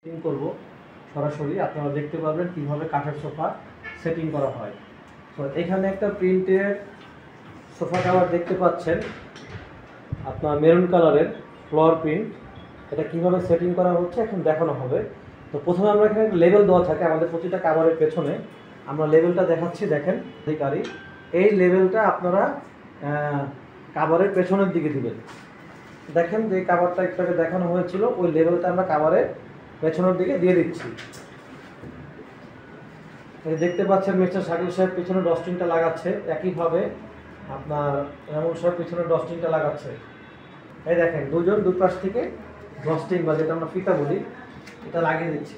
Setting করব সরাসরি আপনারা দেখতে পাবেন কিভাবে কাঠের সোফা সেটিং করা হয়। তো এখানে একটা প্রিন্টের সোফা কভার দেখতে পাচ্ছেন আপনার মেরুন কালারের ফ্লোর প্রিন্ট। এটা কিভাবে সেটিং করা হচ্ছে এখন দেখানো হবে। তো প্রথমে আমরা এখানে লেবেল দেওয়া থাকে আমাদের প্রতিটা কভারের পেছনে, আমরা লেবেলটা দেখাচ্ছি। দেখেন অধিকারী, এই লেবেলটা আপনারা কভারের পেছনের দিকে দিবেন। দেখেন যে কভারটা একটু আগে দেখানো হয়েছিল, ওই লেবেলটা আমরা কভারের পেছনের দিকে দিয়ে দিচ্ছি। দেখতে পাচ্ছেন মিস্টার শাকিল সাহেব পিছনে ডস্টিংটা লাগাচ্ছে, একইভাবে আপনার এমন সাহেব পিছনে ডস্টিংটা লাগাচ্ছে। এই দেখেন দুজন দুপাশ থেকে ডস্টিং বা যেটা আমরা ফিতা বলি এটা লাগিয়ে দিচ্ছি।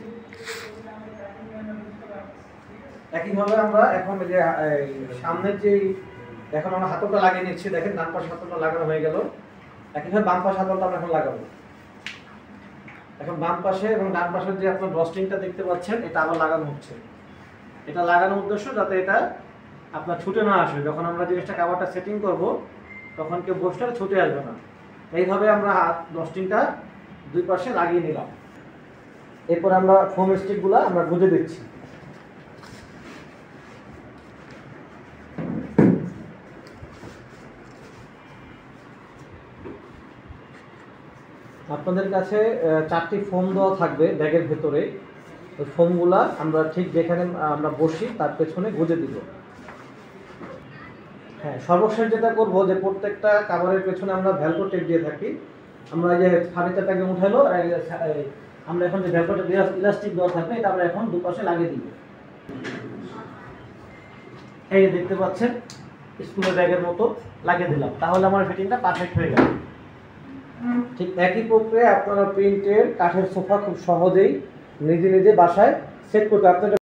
একইভাবে আমরা এখন যে সামনের যে এখন আমরা হাতলটা লাগিয়ে নিচ্ছি, দেখেন ডান পাশ হাতলটা লাগানো হয়ে গেল। একইভাবে বাম পাশ হাতলটা আমরা এখন লাগাবো। এখন বাম পাশে এবং ডান পাশের যে আপনার ডস্টিংটা দেখতে পাচ্ছেন এটা আবার লাগানো হচ্ছে। এটা লাগানোর উদ্দেশ্য যাতে এটা আপনার ছুটে না আসে, যখন আমরা জিনিসটা কভারটা সেটিং করব তখন কেউ বসটা ছুটে আসবে না। এইভাবে আমরা হাত ডস্টিংটা দুই পাশে লাগিয়ে নিলাম। এরপর আমরা ফোম স্টিকগুলো আমরা গুঁজে দিচ্ছি। আপনাদের কাছে 4টি ফোম দেওয়া থাকবে ব্যাগের ভেতরে। ওই ফোমগুলা আমরা ঠিক যেখানে আমরা বসি তার পেছনে গুঁজে দিব। হ্যাঁ, সর্বশেষ যেটা করবো যে প্রত্যেকটা কভারের পেছনে আমরা ভ্যালভো টেপ দিয়ে থাকি। আমরা এই যে ফার্নিচারটাকে উঠাইলো, আমরা এখন যে ভ্যালভোটা ইলাস্টিক দেওয়া থাকবে এটা আমরা এখন দুপাশে লাগিয়ে দিব। এই যে দেখতে পাচ্ছেন স্কুলের ব্যাগের মতো লাগিয়ে দিলাম, তাহলে আমার ফিটিংটা পারফেক্ট হয়ে গেল। ঠিক একই প্রক্রিয়ায় আপনারা প্রিন্টের কাঠের সোফা খুব সহজেই নিজে নিজে বাসায় সেট করতে আপনাদের